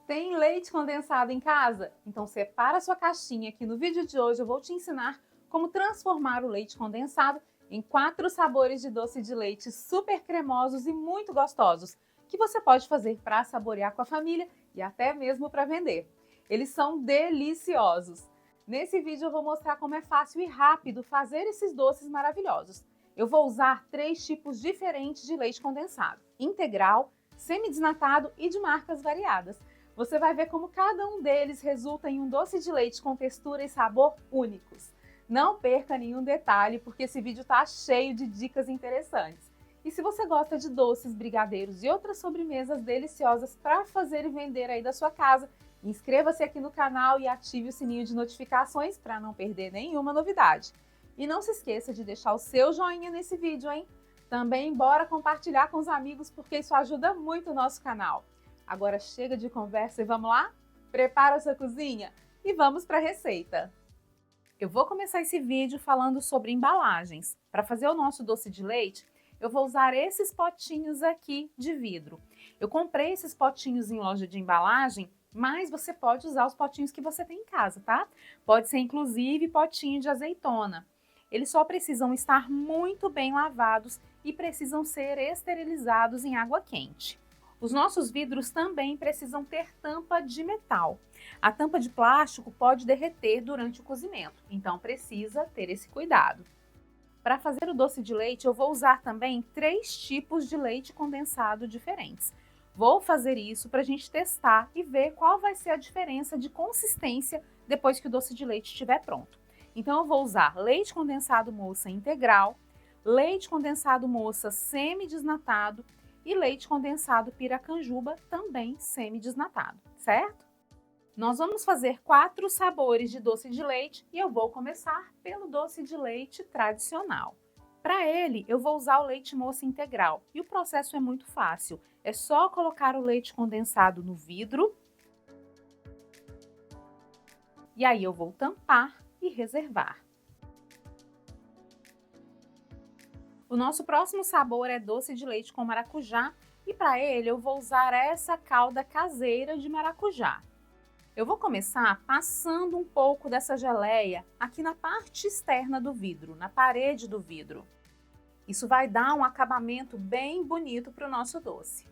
Tem leite condensado em casa? Então separa sua caixinha que no vídeo de hoje eu vou te ensinar como transformar o leite condensado em 4 sabores de doce de leite super cremosos e muito gostosos, que você pode fazer para saborear com a família e até mesmo para vender. Eles são deliciosos! Nesse vídeo eu vou mostrar como é fácil e rápido fazer esses doces maravilhosos. Eu vou usar 3 tipos diferentes de leite condensado: integral, semi-desnatado e de marcas variadas. Você vai ver como cada um deles resulta em um doce de leite com textura e sabor únicos. Não perca nenhum detalhe, porque esse vídeo está cheio de dicas interessantes. E se você gosta de doces, brigadeiros e outras sobremesas deliciosas para fazer e vender aí da sua casa, inscreva-se aqui no canal e ative o sininho de notificações para não perder nenhuma novidade. E não se esqueça de deixar o seu joinha nesse vídeo, hein? Também bora compartilhar com os amigos, porque isso ajuda muito o nosso canal. Agora chega de conversa e vamos lá? Prepara a sua cozinha e vamos para a receita! Eu vou começar esse vídeo falando sobre embalagens. Para fazer o nosso doce de leite, eu vou usar esses potinhos aqui de vidro. Eu comprei esses potinhos em loja de embalagem, mas você pode usar os potinhos que você tem em casa, tá? Pode ser inclusive potinho de azeitona. Eles só precisam estar muito bem lavados e precisam ser esterilizados em água quente. Os nossos vidros também precisam ter tampa de metal. A tampa de plástico pode derreter durante o cozimento, então precisa ter esse cuidado. Para fazer o doce de leite, eu vou usar também 3 tipos de leite condensado diferentes. Vou fazer isso para a gente testar e ver qual vai ser a diferença de consistência depois que o doce de leite estiver pronto. Então eu vou usar leite condensado moça integral, leite condensado moça semi-desnatado e leite condensado piracanjuba, também semi-desnatado, certo? Nós vamos fazer 4 sabores de doce de leite e eu vou começar pelo doce de leite tradicional. Para ele, eu vou usar o leite moça integral e o processo é muito fácil. É só colocar o leite condensado no vidro e aí eu vou tampar e reservar. O nosso próximo sabor é doce de leite com maracujá e para ele eu vou usar essa calda caseira de maracujá. Eu vou começar passando um pouco dessa geleia aqui na parte externa do vidro, na parede do vidro. Isso vai dar um acabamento bem bonito para o nosso doce.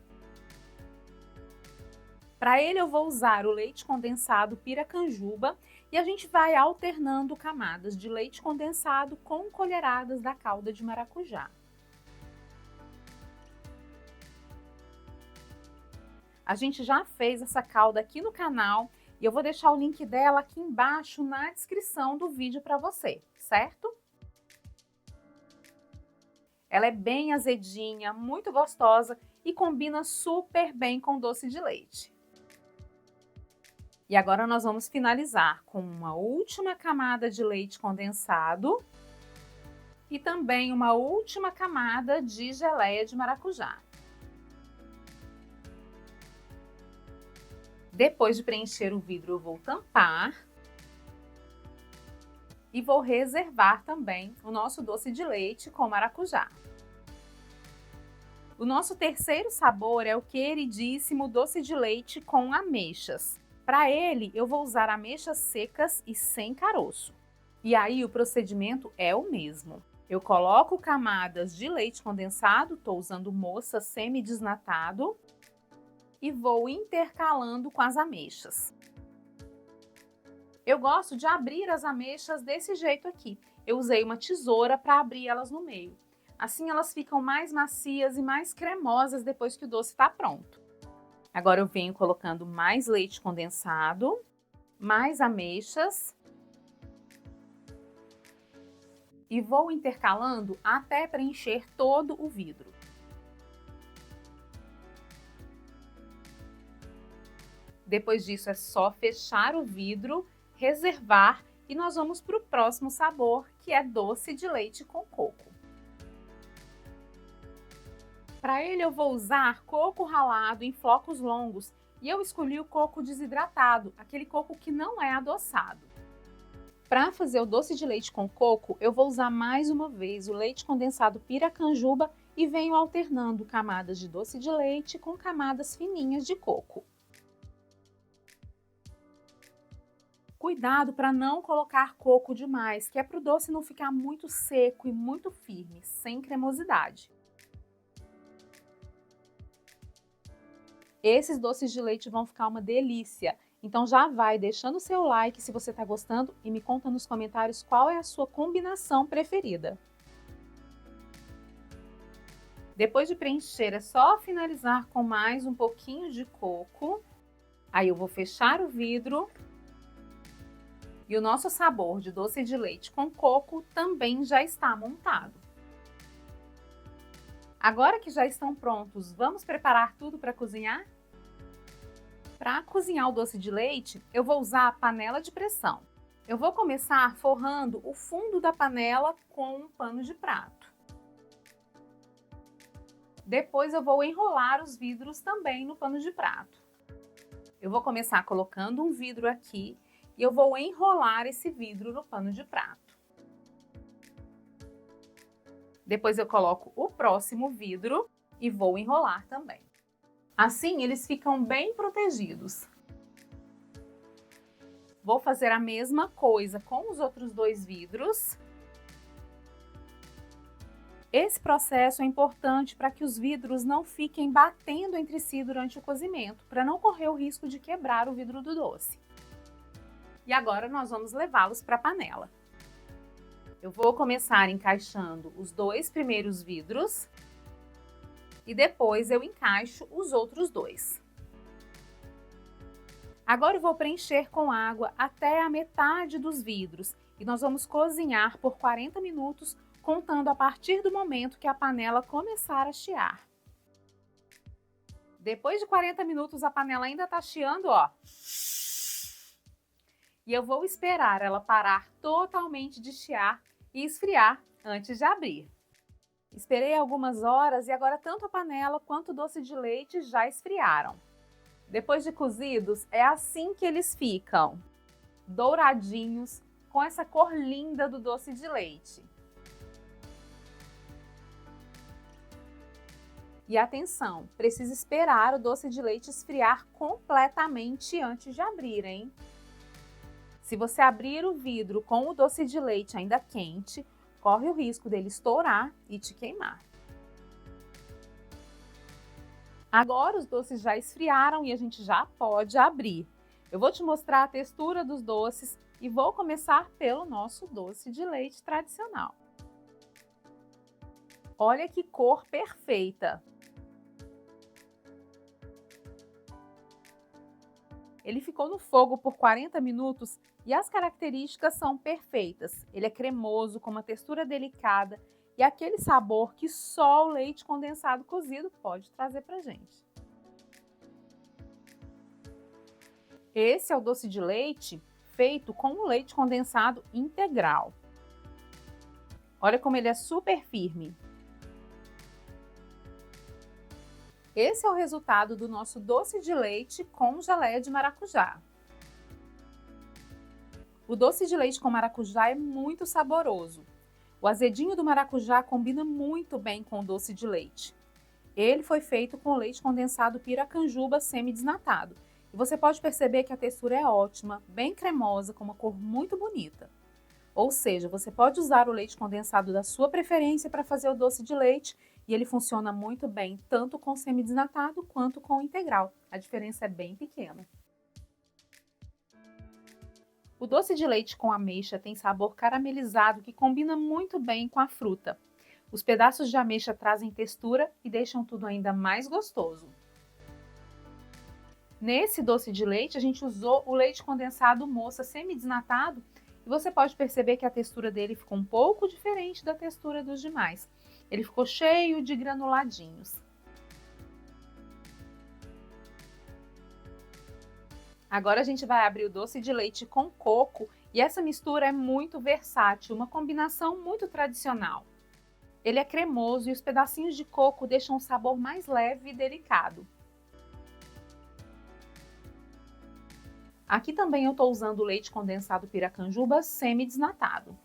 Para ele eu vou usar o leite condensado piracanjuba e a gente vai alternando camadas de leite condensado com colheradas da calda de maracujá. A gente já fez essa calda aqui no canal e eu vou deixar o link dela aqui embaixo na descrição do vídeo para você, certo? Ela é bem azedinha, muito gostosa e combina super bem com doce de leite. E agora nós vamos finalizar com uma última camada de leite condensado e também uma última camada de geleia de maracujá. Depois de preencher o vidro, eu vou tampar e vou reservar também o nosso doce de leite com maracujá. O nosso terceiro sabor é o queridíssimo doce de leite com ameixas. Para ele, eu vou usar ameixas secas e sem caroço. E aí o procedimento é o mesmo. Eu coloco camadas de leite condensado, estou usando moça semi-desnatado, e vou intercalando com as ameixas. Eu gosto de abrir as ameixas desse jeito aqui. Eu usei uma tesoura para abrir elas no meio. Assim elas ficam mais macias e mais cremosas depois que o doce está pronto. Agora eu venho colocando mais leite condensado, mais ameixas e vou intercalando até preencher todo o vidro. Depois disso é só fechar o vidro, reservar e nós vamos para o próximo sabor, que é doce de leite com coco. Para ele eu vou usar coco ralado em flocos longos e eu escolhi o coco desidratado, aquele coco que não é adoçado. Para fazer o doce de leite com coco, eu vou usar mais uma vez o leite condensado piracanjuba e venho alternando camadas de doce de leite com camadas fininhas de coco. Cuidado para não colocar coco demais, que é para o doce não ficar muito seco e muito firme, sem cremosidade. Esses doces de leite vão ficar uma delícia. Então já vai deixando o seu like se você está gostando e me conta nos comentários qual é a sua combinação preferida. Depois de preencher, é só finalizar com mais um pouquinho de coco. Aí eu vou fechar o vidro. E o nosso sabor de doce de leite com coco também já está montado. Agora que já estão prontos, vamos preparar tudo para cozinhar? Para cozinhar o doce de leite, eu vou usar a panela de pressão. Eu vou começar forrando o fundo da panela com um pano de prato. Depois eu vou enrolar os vidros também no pano de prato. Eu vou começar colocando um vidro aqui e eu vou enrolar esse vidro no pano de prato. Depois eu coloco o próximo vidro e vou enrolar também. Assim eles ficam bem protegidos. Vou fazer a mesma coisa com os outros dois vidros. Esse processo é importante para que os vidros não fiquem batendo entre si durante o cozimento, para não correr o risco de quebrar o vidro do doce. E agora nós vamos levá-los para a panela. Eu vou começar encaixando os dois primeiros vidros e depois eu encaixo os outros dois. Agora eu vou preencher com água até a metade dos vidros e nós vamos cozinhar por 40 minutos, contando a partir do momento que a panela começar a chiar. Depois de 40 minutos a panela ainda está chiando, ó. E eu vou esperar ela parar totalmente de chiar e esfriar antes de abrir. Esperei algumas horas e agora tanto a panela quanto o doce de leite já esfriaram. Depois de cozidos, é assim que eles ficam, douradinhos, com essa cor linda do doce de leite. E atenção, precisa esperar o doce de leite esfriar completamente antes de abrir, hein? Se você abrir o vidro com o doce de leite ainda quente, corre o risco dele estourar e te queimar. Agora os doces já esfriaram e a gente já pode abrir. Eu vou te mostrar a textura dos doces e vou começar pelo nosso doce de leite tradicional. Olha que cor perfeita! Ele ficou no fogo por 40 minutos e as características são perfeitas. Ele é cremoso, com uma textura delicada e aquele sabor que só o leite condensado cozido pode trazer pra gente. Esse é o doce de leite feito com o leite condensado integral. Olha como ele é super firme. Esse é o resultado do nosso doce de leite com geleia de maracujá. O doce de leite com maracujá é muito saboroso. O azedinho do maracujá combina muito bem com o doce de leite. Ele foi feito com leite condensado Piracanjuba semi-desnatado. E você pode perceber que a textura é ótima, bem cremosa, com uma cor muito bonita. Ou seja, você pode usar o leite condensado da sua preferência para fazer o doce de leite e ele funciona muito bem, tanto com semi-desnatado quanto com integral. A diferença é bem pequena. O doce de leite com ameixa tem sabor caramelizado que combina muito bem com a fruta. Os pedaços de ameixa trazem textura e deixam tudo ainda mais gostoso. Nesse doce de leite, a gente usou o leite condensado moça semi-desnatado e você pode perceber que a textura dele ficou um pouco diferente da textura dos demais. Ele ficou cheio de granuladinhos. Agora a gente vai abrir o doce de leite com coco e essa mistura é muito versátil, uma combinação muito tradicional. Ele é cremoso e os pedacinhos de coco deixam um sabor mais leve e delicado. Aqui também eu estou usando o leite condensado Piracanjuba semi-desnatado.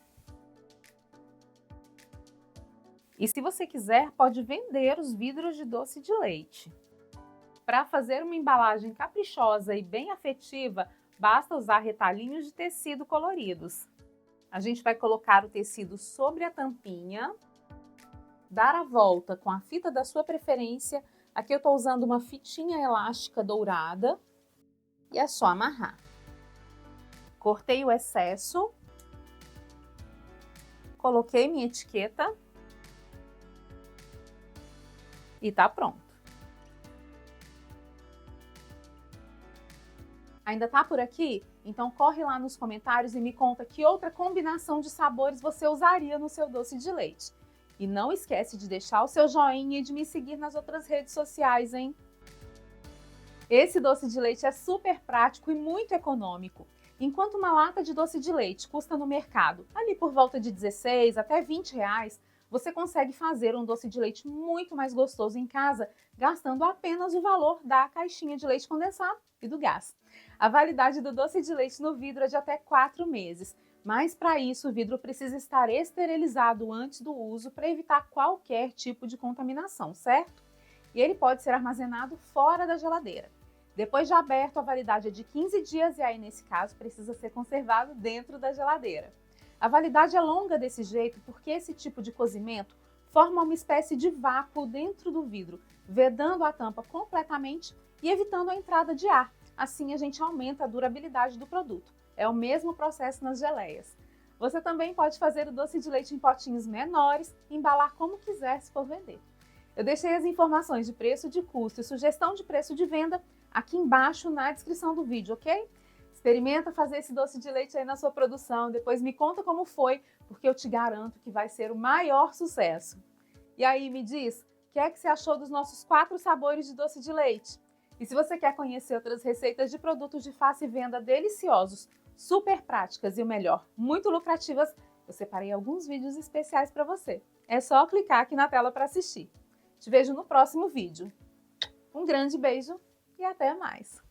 E se você quiser, pode vender os vidros de doce de leite. Para fazer uma embalagem caprichosa e bem afetiva, basta usar retalhinhos de tecido coloridos. A gente vai colocar o tecido sobre a tampinha, dar a volta com a fita da sua preferência. Aqui eu estou usando uma fitinha elástica dourada e é só amarrar. Cortei o excesso, coloquei minha etiqueta e tá pronto. Ainda tá por aqui? Então corre lá nos comentários e me conta que outra combinação de sabores você usaria no seu doce de leite. E não esquece de deixar o seu joinha e de me seguir nas outras redes sociais, hein? Esse doce de leite é super prático e muito econômico. Enquanto uma lata de doce de leite custa no mercado ali por volta de 16 até 20 reais, você consegue fazer um doce de leite muito mais gostoso em casa, gastando apenas o valor da caixinha de leite condensado e do gás. A validade do doce de leite no vidro é de até 4 meses, mas para isso o vidro precisa estar esterilizado antes do uso para evitar qualquer tipo de contaminação, certo? E ele pode ser armazenado fora da geladeira. Depois de aberto, a validade é de 15 dias e aí, nesse caso, precisa ser conservado dentro da geladeira. A validade é longa desse jeito porque esse tipo de cozimento forma uma espécie de vácuo dentro do vidro, vedando a tampa completamente e evitando a entrada de ar. Assim, a gente aumenta a durabilidade do produto. É o mesmo processo nas geleias. Você também pode fazer o doce de leite em potinhos menores e embalar como quiser se for vender. Eu deixei as informações de preço, de custo e sugestão de preço de venda aqui embaixo na descrição do vídeo, ok? Experimenta fazer esse doce de leite aí na sua produção, depois me conta como foi, porque eu te garanto que vai ser o maior sucesso. E aí, me diz, o que é que você achou dos nossos 4 sabores de doce de leite? E se você quer conhecer outras receitas de produtos de fácil venda deliciosos, super práticas e o melhor, muito lucrativas, eu separei alguns vídeos especiais para você. É só clicar aqui na tela para assistir. Te vejo no próximo vídeo. Um grande beijo e até mais!